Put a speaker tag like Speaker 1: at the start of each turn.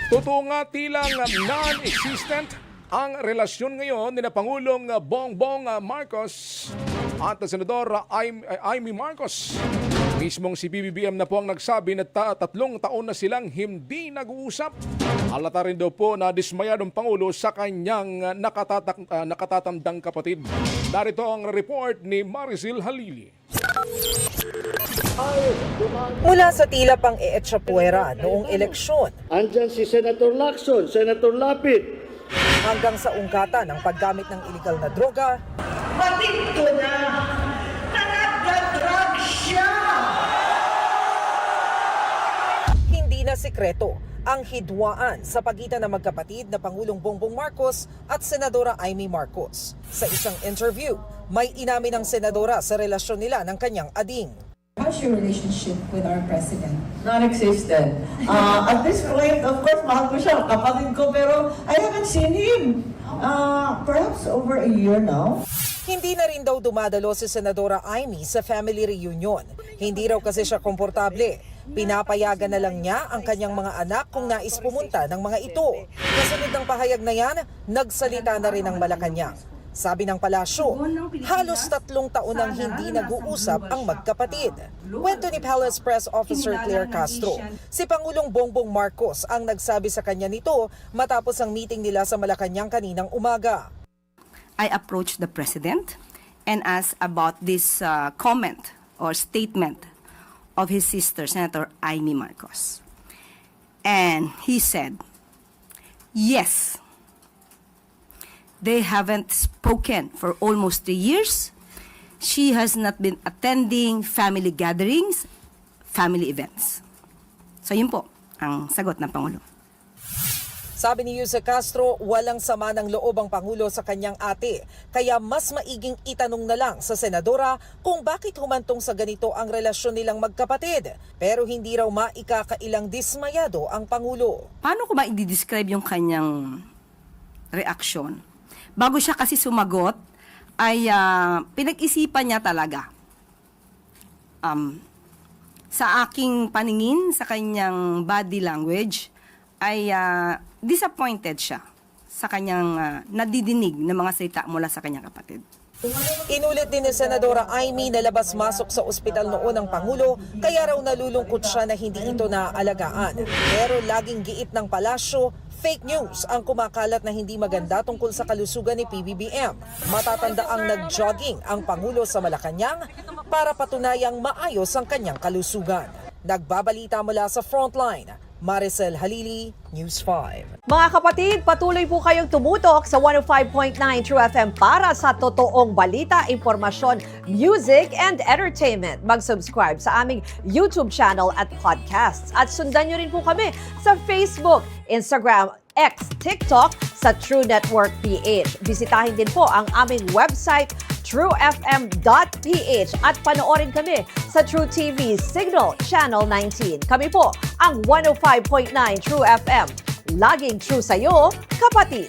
Speaker 1: Totoo nga tilang non-existent ang relasyon ngayon ni na Pangulong Bongbong Marcos at Senador Amy Marcos. Mismong si BBM na po ang nagsabi na 3 taon na silang hindi nag-uusap. Halata rin daw po na dismayadong Pangulo sa kanyang nakatatandang kapatid. Narito ang report ni Maricel Halili.
Speaker 2: Mula sa tila pang Echapuera noong eleksyon
Speaker 3: Andyan si Senator Lacson, Senator Lapid.
Speaker 2: hanggang sa ungkatan ng paggamit ng iligal na droga,
Speaker 4: Batid ko na nag-drug siya!
Speaker 2: hindi na sikreto ang hidwaan sa pagitan ng magkapatid na Pangulong Bongbong Marcos at Senadora Amy Marcos. Sa isang interview, may inamin ng senadora sa relasyon nila ng kanyang ading.
Speaker 5: How's your relationship with our president?
Speaker 4: Non-existent. At this point, of course, mahal ko siya, kapatid ko, pero I haven't seen him. Perhaps over a year now.
Speaker 2: Hindi na rin daw dumadalo si Senadora Amy sa family reunion. Hindi raw kasi siya komportable. Pinapayagan na lang niya ang kanyang mga anak kung nais pumunta ng mga ito. Kasunod ng pahayag na yan, nagsalita na rin ang Malacanang. Sabi ng palasyo, halos 3 taon nang hindi nag-uusap ang magkapatid. Kwento ni Palace Press Officer Claire Castro, si Pangulong Bongbong Marcos ang nagsabi sa kanya nito matapos ang meeting nila sa Malacanang kaninang umaga.
Speaker 6: I approached the president and asked about this comment or statement of his sister, Senator Amy Marcos. And he said, yes, they haven't spoken for almost 3 years. She has not been attending family gatherings, family events. So yun po ang sagot ng Pangulo.
Speaker 2: Sabi ni Yuse Castro, walang sama ng loob ang Pangulo sa kanyang ate. Kaya mas maiging itanong na lang sa senadora kung bakit humantong sa ganito ang relasyon nilang magkapatid. Pero hindi raw maikakailang dismayado ang Pangulo.
Speaker 6: Paano ko ba i-describe yung kanyang reaksyon? Bago siya kasi sumagot, ay pinag-isipan niya talaga. Sa aking paningin, sa kanyang body language, ay disappointed siya sa kanyang nadidinig ng mga salita mula sa kanyang kapatid.
Speaker 2: Inulit din ni Senadora Amy na labas-masok sa ospital noon ng Pangulo, kaya raw nalulungkot siya na hindi ito naaalagaan. Pero laging giit ng palasyo, fake news ang kumakalat na hindi maganda tungkol sa kalusugan ni PBBM. Matatanda ang nag-jogging ang Pangulo sa Malacanang para patunayang maayos ang kanyang kalusugan. Nagbabalita mula sa Frontline, Maricel Halili, News 5.
Speaker 7: Mga kapatid, patuloy po kayong tumutok sa 105.9 True FM para sa totoong balita, impormasyon, music, and entertainment. Mag-subscribe sa aming YouTube channel at podcasts. At sundan nyo rin po kami sa Facebook, Instagram, X, TikTok sa True Network PH. Bisitahin din po ang aming website, truefm.ph at panoorin kami sa True TV Signal Channel 19. Kami po ang 105.9 True FM. Laging true sa'yo, kapatid.